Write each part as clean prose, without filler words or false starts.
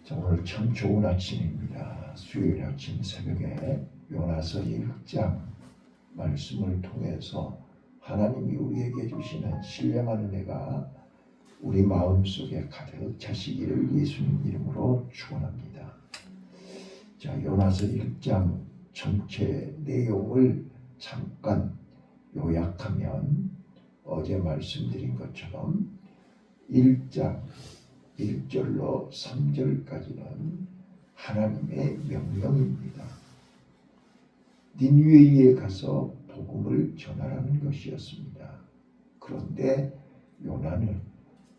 자, 오늘 참 좋은 아침입니다. 수요일 아침 새벽에 요나서 1장 말씀을 통해서 하나님이 우리에게 주시는 신령한 은혜가 우리 마음속에 가득 차시기를 예수님 이름으로 축원합니다. 자, 요나서 1장 전체 내용을 잠깐 요약하면 어제 말씀드린 것처럼 1장 1절로 3절까지는 하나님의 명령입니다. 니느웨에 가서 복음을 전하라는 것이었습니다. 그런데 요나는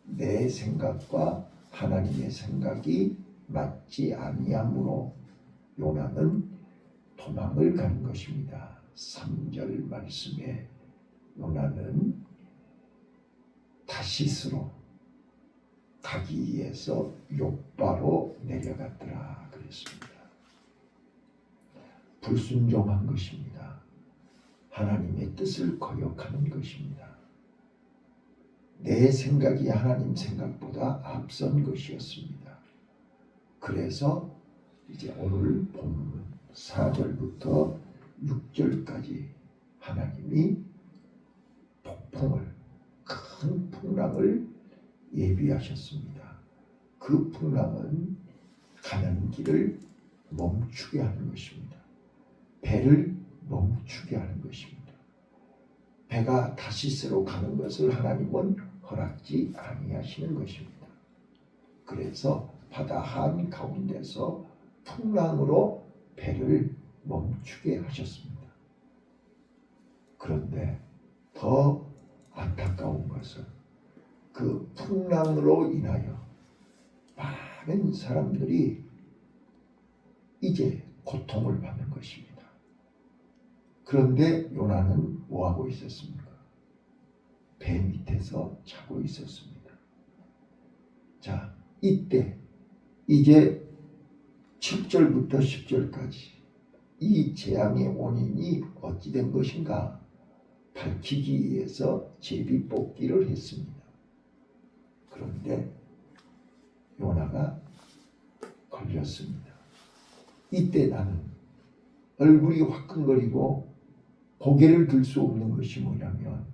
내 생각과 하나님의 생각이 맞지 아니하므로 요나는 도망을 가는 것입니다. 3절 말씀에 요나는 다시스로 가기 위해서 욥바로 내려갔더라 그랬습니다. 불순종한 것입니다. 하나님의 뜻을 거역하는 것입니다. 내 생각이 하나님 생각보다 앞선 것이었습니다. 그래서 이제 오늘 본문 4절부터 6절까지 하나님이 폭풍을, 큰 풍랑을 예비하셨습니다. 그 풍랑은 가는 길을 멈추게 하는 것입니다. 배를 멈추게 하는 것입니다. 배가 다시스로 가는 것을 하나님은 허락지 아니하시는 것입니다. 그래서 바다 한 가운데서 풍랑으로 배를 멈추게 하셨습니다. 그런데 더 안타까운 것은 그 풍랑으로 인하여 많은 사람들이 이제 고통을 받는 것입니다. 그런데 요나는 뭐하고 있었습니까? 배 밑에서 자고 있었습니다. 자, 이때 이제 7절부터 10절까지 이 재앙의 원인이 어찌 된 것인가 밝히기 위해서 제비뽑기를 했습니다. 그런데 요나가 걸렸습니다. 이때 나는 얼굴이 화끈거리고 고개를 들 수 없는 것이 뭐냐면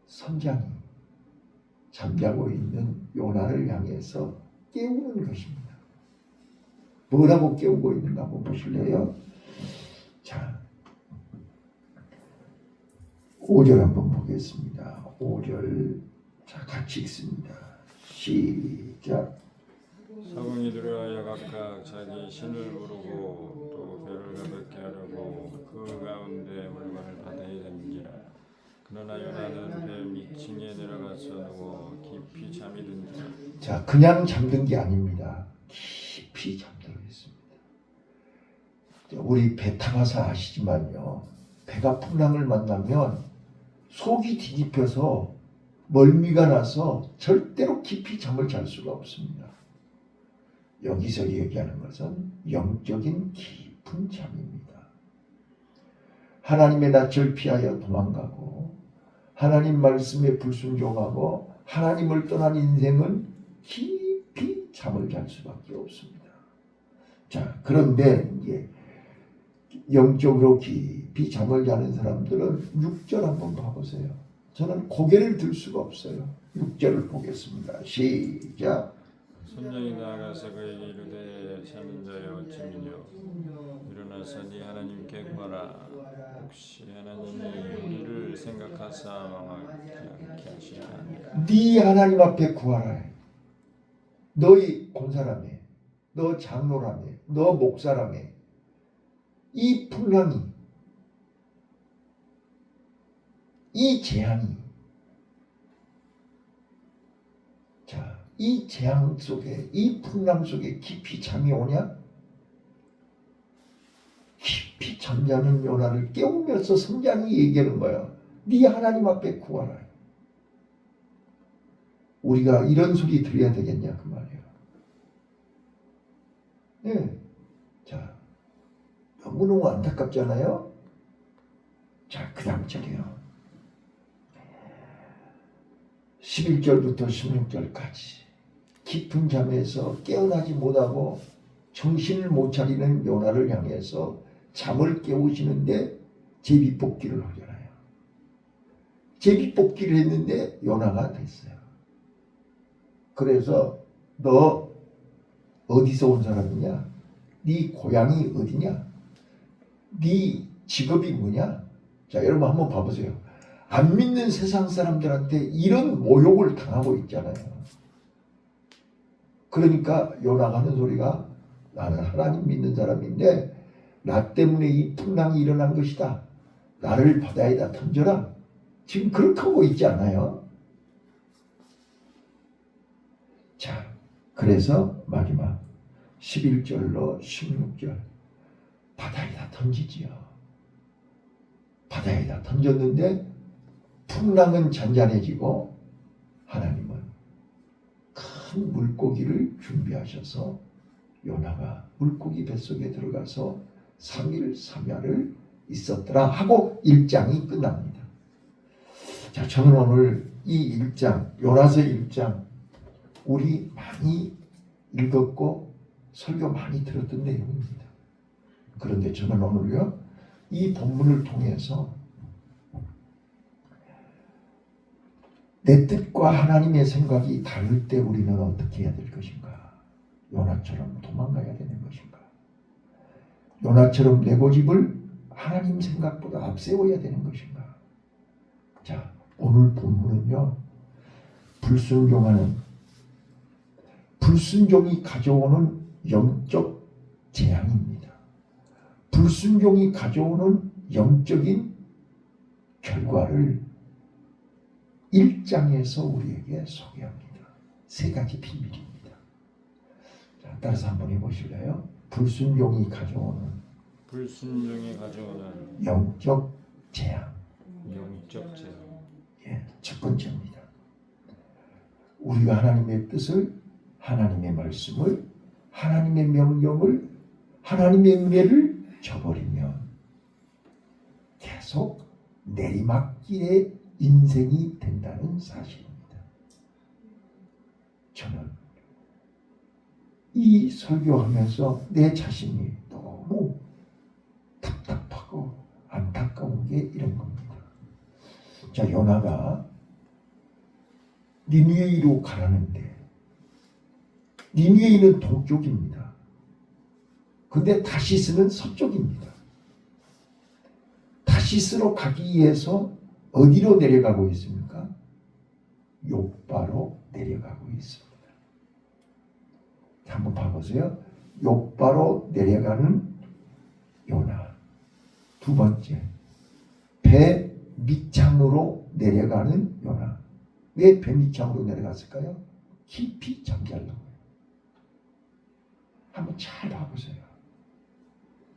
선장이 잠자고 있는 요나를 향해서 깨우는 것입니다. 뭐라고 깨우고 있는가 한번 보실래요? 자, 5절 한번 보겠습니다. 5절 자, 같이 읽습니다. 시작. 사공이 들어하여 각각 자기 신을 부르고 또 배를 가볍게 하려고 그 가운데 물건을 받아야 됩니다. 그러나 요나는 배 밑층에 내려가서 누워 깊이 잠이 든다. 자, 그냥 잠든 게 아닙니다. 깊이 잠들어 있습니다. 우리 배 타봐서 아시지만요, 배가 풍랑을 만나면 속이 뒤집혀서 멀미가 나서 절대로 깊이 잠을 잘 수가 없습니다. 여기서 얘기하는 것은 영적인 깊은 잠입니다. 하나님의 낯을 피하여 도망가고 하나님 말씀에 불순종하고 하나님을 떠난 인생은 깊이 잠을 잘 수밖에 없습니다. 자, 그런데 이제 영적으로 깊이 잠을 자는 사람들은 6절 한번 봐보세요. 저는 고개를 들 수가 없어요. 6절을 보겠습니다. 시작. 선장이 나아가서 그에게 이르되 자는 자여 어찌미뇨 일어나서 네 하나님께 구하라. 혹시 하나님이 우리를 생각하사 망하지 않게 하시리라. 네 하나님 앞에 구하라. 너희 권사라며, 너 장로라며, 너 목사라며. 이 풍랑이, 이 재앙이, 자, 이 재앙 속에, 이 풍랑 속에 깊이 잠이 오냐? 깊이 잠자는 요나를 깨우면서 선장이 얘기하는 거야. 네 하나님 앞에 구하라. 우리가 이런 소리 들어야 되겠냐 그 말이에요. 네. 자, 너무너무 안타깝잖아요. 자, 그 다음 절이요. 11절부터 16절까지 깊은 잠에서 깨어나지 못하고 정신을 못 차리는 요나를 향해서 잠을 깨우시는데 제비뽑기를 하잖아요. 제비뽑기를 했는데 요나가 됐어요. 그래서 너 어디서 온 사람이냐? 네 고향이 어디냐? 네 직업이 뭐냐? 자, 여러분 한번 봐보세요. 안 믿는 세상 사람들한테 이런 모욕을 당하고 있잖아요. 그러니까 요나가 하는 소리가 나는 하나님 믿는 사람인데 나 때문에 이 풍랑이 일어난 것이다. 나를 바다에다 던져라. 지금 그렇게 하고 있지 않아요? 자, 그래서 마지막 11절로 16절 바다에다 던지지요. 바다에다 던졌는데 풍랑은 잔잔해지고 하나님은 큰 물고기를 준비하셔서 요나가 물고기 뱃속에 들어가서 3일 3야를 있었더라 하고 1장이 끝납니다. 자, 저는 오늘 이 1장 요나서 1장 우리 많이 읽었고 설교 많이 들었던 내용입니다. 그런데 저는 오늘요 이 본문을 통해서 내 뜻과 하나님의 생각이 다를 때 우리는 어떻게 해야 될 것인가? 요나처럼 도망가야 되는 것인가? 요나처럼 내 고집을 하나님 생각보다 앞세워야 되는 것인가? 자, 오늘 본문은요 불순종이 가져오는 영적 재앙입니다. 불순종이 가져오는 영적인 결과를 1장에서 우리에게 소개합니다. 3가지 비밀입니다. 자, 따라서 한번 해보실래요? 불순종이 가져오는 영적 재앙. 예, 첫 번째입니다. 우리가 하나님의 뜻을, 하나님의 말씀을, 하나님의 명령을, 하나님의 은혜를 저버리면 계속 내리막길의 인생이 된다는 사실입니다. 저는 이 설교하면서 내 자신이 너무 답답하고 안타까운 게 이런 겁니다. 자, 요나가 니느웨이로 가라는데 니느웨이는 동쪽입니다. 근데 다시스는 서쪽입니다. 다시스로 가기 위해서 어디로 내려가고 있습니까? 욥바로 내려가고 있습니다. 한번 봐보세요. 욥바로 내려가는 요나. 두 번째, 배 밑창으로 내려가는 요나. 왜 배 밑창으로 내려갔을까요? 깊이 잠자려고요. 한번 잘 봐보세요.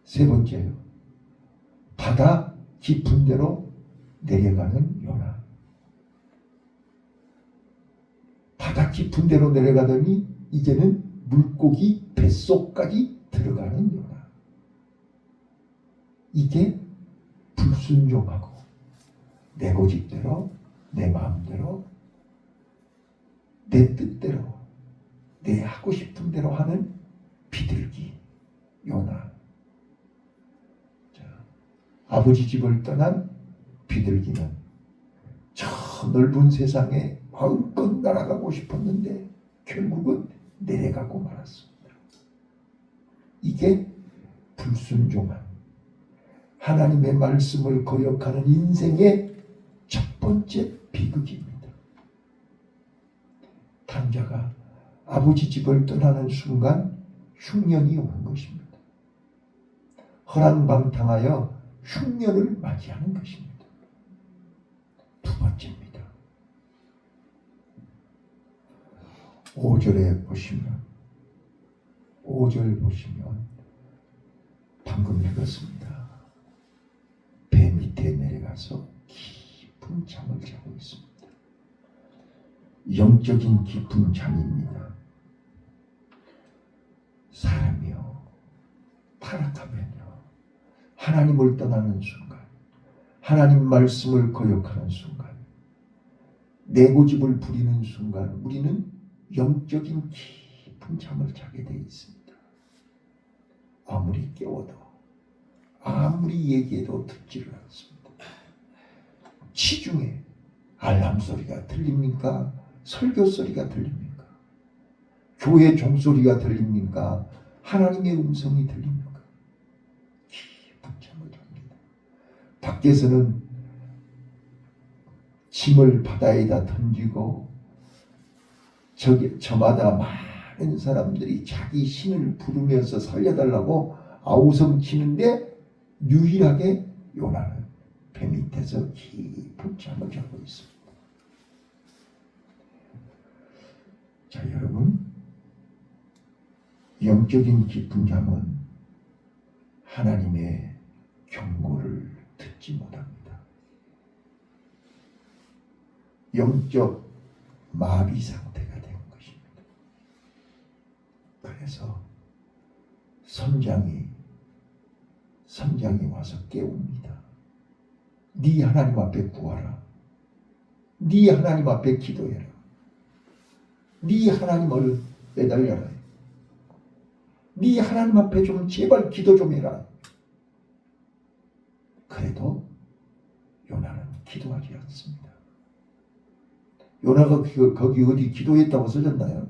세 번째요, 바다 깊은 데로 내려가는 요나. 바다 깊은 데로 내려가더니 이제는 물고기 뱃속까지 들어가는 요나. 이게 불순종하고 내 고집대로, 내 마음대로, 내 뜻대로, 내 하고 싶은 대로 하는 비둘기 요나. 자, 아버지 집을 떠난 비둘기는 저 넓은 세상에 마음껏 날아가고 싶었는데 결국은 내려가고 말았습니다. 이게 불순종한 하나님의 말씀을 거역하는 인생의 첫 번째 비극입니다. 탕자가 아버지 집을 떠나는 순간 흉년이 오는 것입니다. 허랑방탕하여 흉년을 맞이하는 것입니다. 두 번째입니다. 5절 보시면 방금 읽었습니다. 배 밑에 내려가서 깊은 잠을 자고 있습니다. 영적인 깊은 잠입니다. 사람이요, 타락하면요, 하나님을 떠나는 순간, 하나님 말씀을 거역하는 순간, 내 고집을 부리는 순간 우리는 영적인 깊은 잠을 자게 돼 있습니다. 아무리 깨워도 아무리 얘기해도 듣지를 않습니다. 시중에 알람 소리가 들립니까? 설교 소리가 들립니까? 교회 종소리가 들립니까? 하나님의 음성이 들립니까? 깊은 잠을 잡니다. 밖에서는 짐을 바다에다 던지고 저마다 많은 사람들이 자기 신을 부르면서 살려달라고 아우성 치는데 유일하게 요나는 배 밑에서 깊은 잠을 자고 있습니다. 자, 여러분, 영적인 깊은 잠은 하나님의 경고를 듣지 못합니다. 영적 마비 상태가 되는 것입니다. 그래서 선장이 와서 깨웁니다. 네 하나님 앞에 구하라. 네 하나님 앞에 기도해라. 네 하나님을 매달려라. 네 하나님 앞에 좀 제발 기도 좀 해라. 그래도 요나는 기도하지 않습니다. 요나가 거기 어디 기도했다고 써졌나요?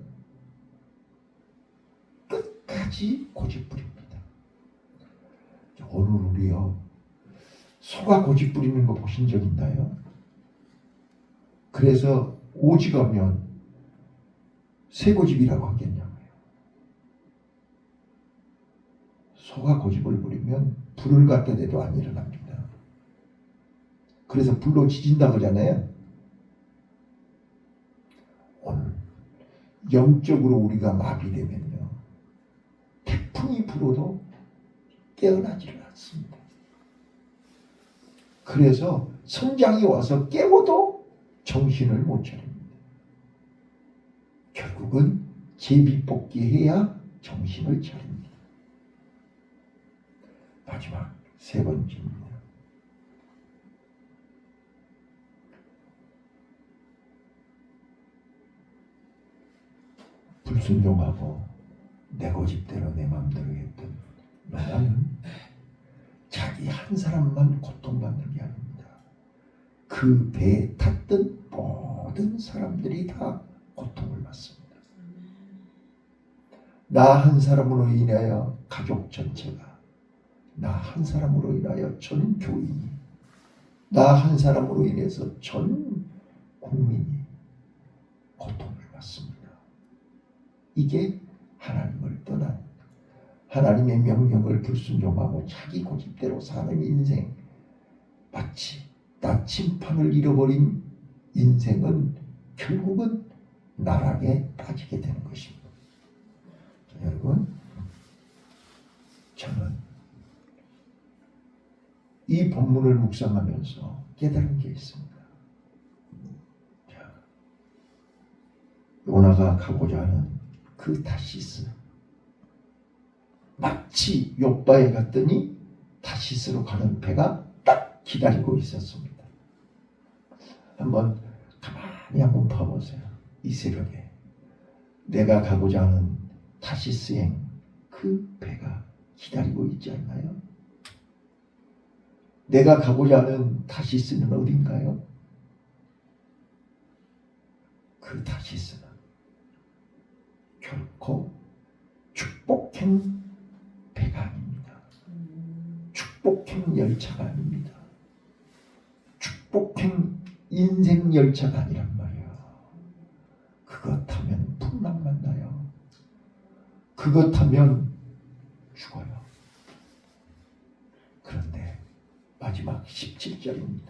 끝까지 고집부립니다. 오늘 우리요, 소가 고집부리는 거 보신 적 있나요? 그래서 오직하면 쇠고집이라고 하겠냐고요. 소가 고집을 부리면 불을 갖다 대도 안 일어납니다. 그래서 불로 지진다고 하잖아요. 오늘 영적으로 우리가 마비되면요, 태풍이 불어도 깨어나지를 않습니다. 그래서 선장이 와서 깨워도 정신을 못 차립니다. 결국은 제비뽑기해야 정신을 차립니다. 마지막 세 번째입니다. 불순종하고 내 고집대로 내 마음대로 했던 요나는 자기 한 사람만 고통받는 게 아닙니다. 그 배에 탔던 모든 사람들이 다 고통을 받습니다. 나 한 사람으로 인하여 가족 전체가, 나 한 사람으로 인하여 전 교인이, 나 한 사람으로 인해서 전 국민이 고통을 받습니다. 이게 하나님을 떠난, 하나님의 명령을 불순종하고 자기 고집대로 사는 인생, 마치 나침판을 잃어버린 인생은 결국은 나락에 빠지게 되는 것입니다. 자, 여러분, 저는 이 본문을 묵상하면서 깨달은 게 있습니다. 자, 요나가 가고자 하는 그 타시스, 마치 욥바에 갔더니 타시스로 가는 배가 딱 기다리고 있었습니다. 가만히 한번 봐보세요. 이 새벽에 내가 가고자 하는 타시스행 그 배가 기다리고 있지 않나요? 내가 가고자 하는 타시스는 어딘가요? 그 타시스는 결코 축복행 배가 아닙니다. 축복행 열차가 아닙니다. 축복행 인생 열차가 아니란 말이에요. 그거 타면 풍랑 만나요. 그거 타면 죽어요. 그런데 마지막 17절입니다.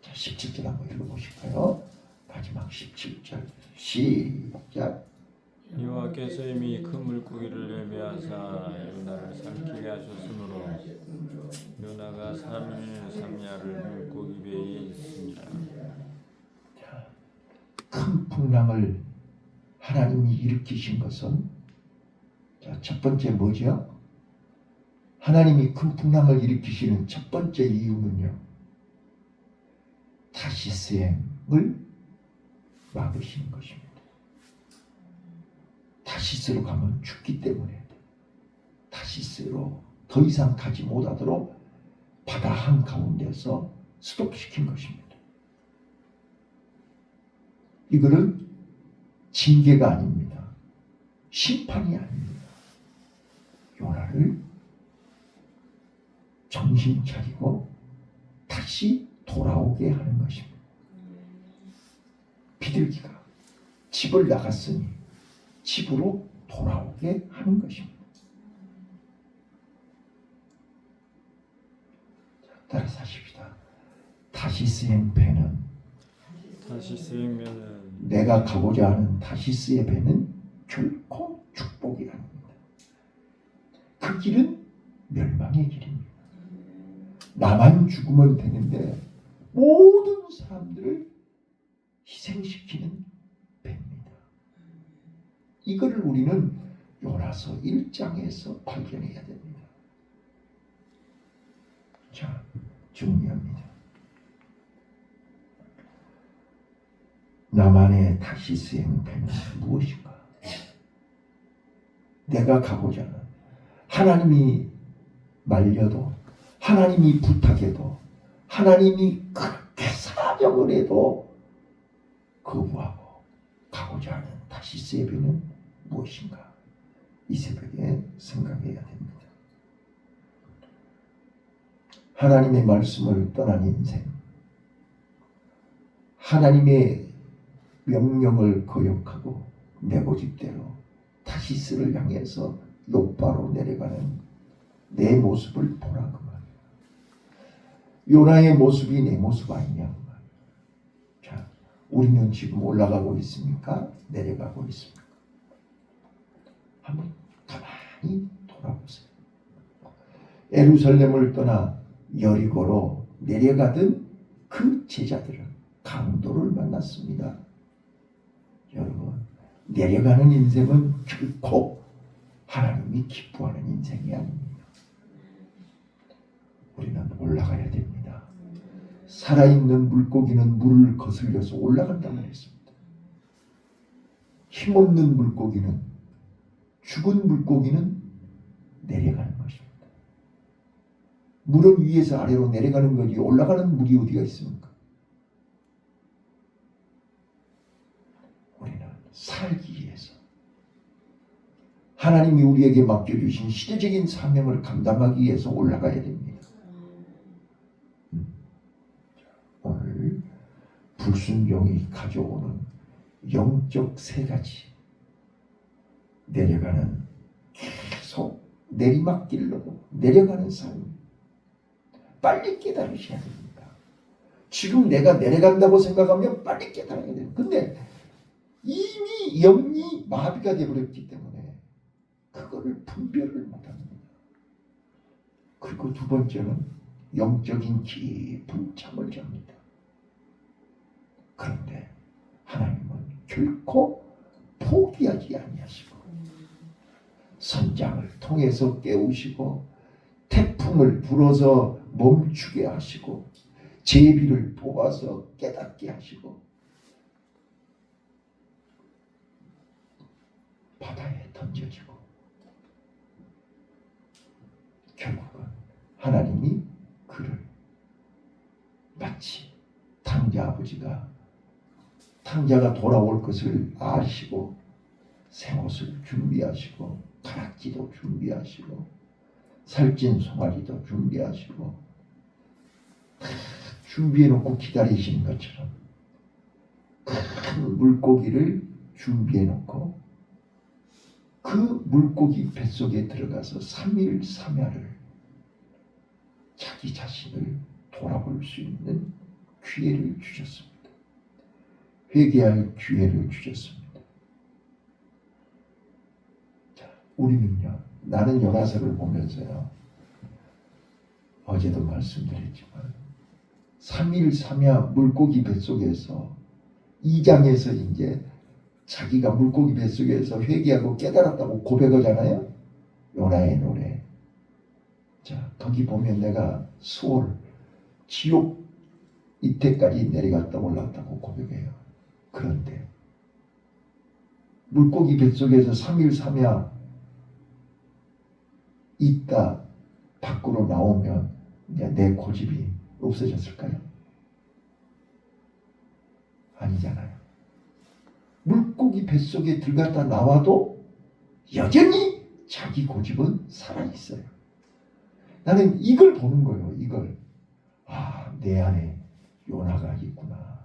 자, 17절 한번 읽어보실까요? 마지막 17절 시작. 여호와께서 이미 큰 물고기를 예비하사 요나를 삼키게 하셨으므로 요나가 3일 3야를 물고기 배에 있습니다. 큰 풍랑을 하나님이 일으키신 것은, 자, 첫 번째 뭐죠? 하나님이 큰 풍랑을 일으키시는 첫 번째 이유는요, 타시스행을 막으시는 것입니다. 다시스로 가면 죽기 때문에 다시스로 더 이상 가지 못하도록 바다 한가운데서 스톱시킨 것입니다. 이거는 징계가 아닙니다. 심판이 아닙니다. 요나를 정신 차리고 다시 돌아오게 하는 것입니다. 비둘기가 집을 나갔으니 집으로 돌아오게 하는 것입니다. 따라서 하십시다. 다시스의 배는 다시스행면은 내가 가고자 하는 다시스의 배는 결코 축복이 아닙니다. 그 길은 멸망의 길입니다. 나만 죽으면 되는데 모든 사람들을 희생시키는 배입니다. 이거를 우리는 요나서 1장에서 발견해야 됩니다. 자, 정리합니다. 나만의 다시스의 행패는 무엇인가? 내가 가고자 하는 하나님이 말려도 하나님이 부탁해도 하나님이 그렇게 사정을 해도 거부하고 가고자 하는 다시스의 배는 무엇인가? 이 새벽에 생각해야 됩니다. 하나님의 말씀을 떠난 인생, 하나님의 명령을 거역하고 내 고집대로 다시스를 향해서 욥바로 내려가는 내 모습을 보라 그 말이야. 요나의 모습이 내 모습 아니냐 그 말이야. 자, 우리는 지금 올라가고 있습니까? 내려가고 있습니까? 한번 가만히 돌아보세요. 예루살렘을 떠나 여리고로 내려가던 그 제자들은 강도를 만났습니다. 여러분, 내려가는 인생은 결코 하나님이 기뻐하는 인생이 아닙니다. 우리는 올라가야 됩니다. 살아있는 물고기는 물을 거슬려서 올라간다고 했습니다. 힘없는 물고기는, 죽은 물고기는 내려가는 것입니다. 물은 위에서 아래로 내려가는 거지 올라가는 물이 어디가 있습니까? 우리는 살기 위해서 하나님이 우리에게 맡겨주신 시대적인 사명을 감당하기 위해서 올라가야 됩니다. 오늘 불순종이 가져오는 영적 세 가지, 내려가는, 계속 내리막길로 내려가는 삶, 빨리 깨달으셔야 됩니다. 지금 내가 내려간다고 생각하면 빨리 깨달아야 돼요. 근데 이미 영이 마비가 되어버렸기 때문에 그거를 분별을 못합니다. 그리고 두 번째는 영적인 깊은 잠을 잡니다. 그런데 하나님은 결코 포기하지 아니하시고 선장을 통해서 깨우시고 태풍을 불어서 멈추게 하시고 제비를 뽑아서 깨닫게 하시고 바다에 던져지고 결국은 하나님이 그를 마치 탕자 아버지가 탕자가 돌아올 것을 아시고 새옷을 준비하시고 가락지도 준비하시고 살찐 송아지도 준비하시고 다 준비해놓고 기다리시는 것처럼 큰 물고기를 준비해놓고 그 물고기 뱃속에 들어가서 3일 3야를 자기 자신을 돌아볼 수 있는 기회를 주셨습니다. 회개할 기회를 주셨습니다. 자, 우리는요, 나는 요나서를 보면서요, 어제도 말씀드렸지만 3일 3야 물고기 뱃속에서 2장에서 이제 자기가 물고기 뱃속에서 회개하고 깨달았다고 고백하잖아요. 요나의 노래. 자, 거기 보면 내가 수월 지옥 이때까지 내려갔다 올랐다고 고백해요. 그런데 물고기 뱃속에서 3일 3야 있다 밖으로 나오면 이제 내 고집이 없어졌을까요? 아니잖아요. 물고기 뱃속에 들어갔다 나와도 여전히 자기 고집은 살아있어요. 나는 이걸 보는 거예요. 이걸. 아, 내 안에 요나가 있구나.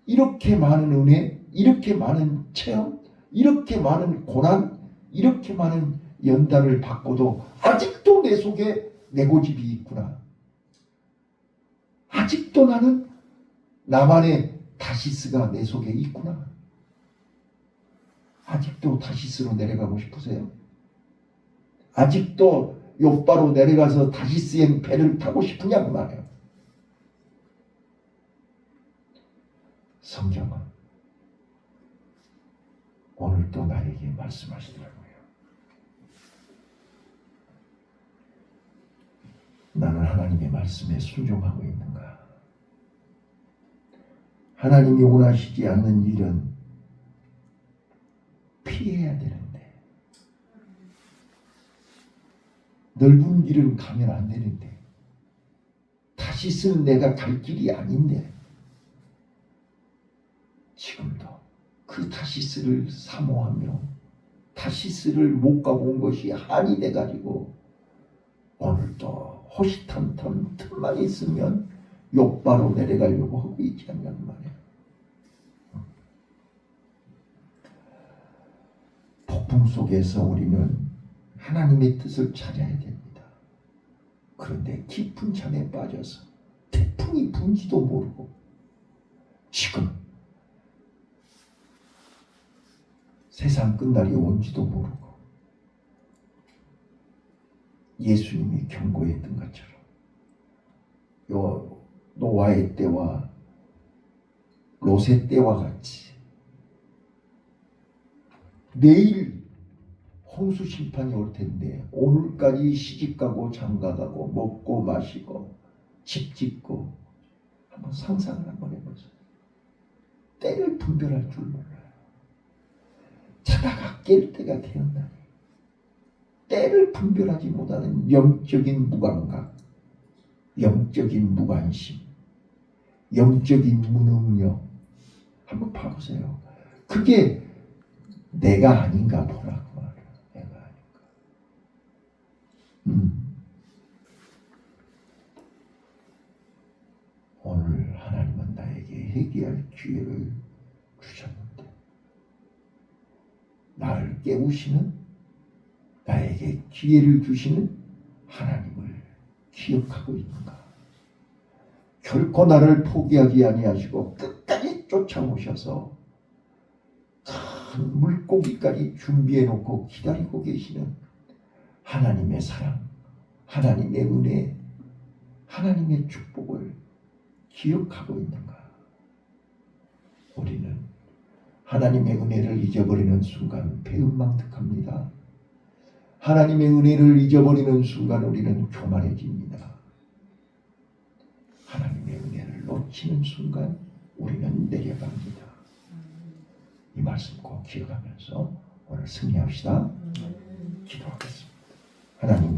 이렇게 많은 은혜, 이렇게 많은 체험, 이렇게 많은 고난, 이렇게 많은 연단을 받고도 아직도 내 속에 내 고집이 있구나. 아직도 나는 나만의 다시스가 내 속에 있구나. 아직도 다시스로 내려가고 싶으세요? 아직도 욥바로 내려가서 다시스의 배를 타고 싶으냐고 말이에요. 성경은 오늘 또 나에게 말씀하시더라고요. 나는 하나님의 말씀에 순종하고 있는가? 하나님이 원하시지 않는 일은 피해야 되는데, 넓은 길은 가면 안 되는데, 다시스는 내가 갈 길이 아닌데, 지금도 그 다시스를 사모하며 다시스를 못 가본 것이 한이 돼가지고 오늘도 호시탐탐 틈만 있으면 욥바로 내려가려고 하고 있지 않냐는 말이에요. 폭풍 속에서 우리는 하나님의 뜻을 찾아야 됩니다. 그런데 깊은 잠에 빠져서 태풍이 분지도 모르고 지금 세상 끝날이 온지도 모르고 예수님이 경고했던 것처럼 요 노아의 때와 롯의 때와 같이 내일 홍수 심판이 올 텐데 오늘까지 시집가고 장가가고 먹고 마시고 집 짓고 한번 상상을 한번 해보세요. 때를 분별할 줄 몰라요. 자다가 깰 때가 되었나니 때를 분별하지 못하는 영적인 무감각, 영적인 무관심, 영적인 무능력 한번 봐보세요. 그게 내가 아닌가 보라고 말이야. 내가 아닌가. 오늘 하나님은 나에게 회개할 기회를 주셨는데 나를 깨우시는, 나에게 기회를 주시는 하나님을 기억하고 있는가? 결코 나를 포기하지 아니하시고 끝까지 쫓아오셔서 큰 물고기까지 준비해 놓고 기다리고 계시는 하나님의 사랑, 하나님의 은혜, 하나님의 축복을 기억하고 있는가? 우리는 하나님의 은혜를 잊어버리는 순간 배은망덕합니다. 하나님의 은혜를 잊어버리는 순간 우리는 교만해집니다. 하나님의 은혜를 놓치는 순간 우리는 내려갑니다. 이 말씀 꼭 기억하면서 오늘 승리합시다. 기도하겠습니다. 하나님 감사합니다.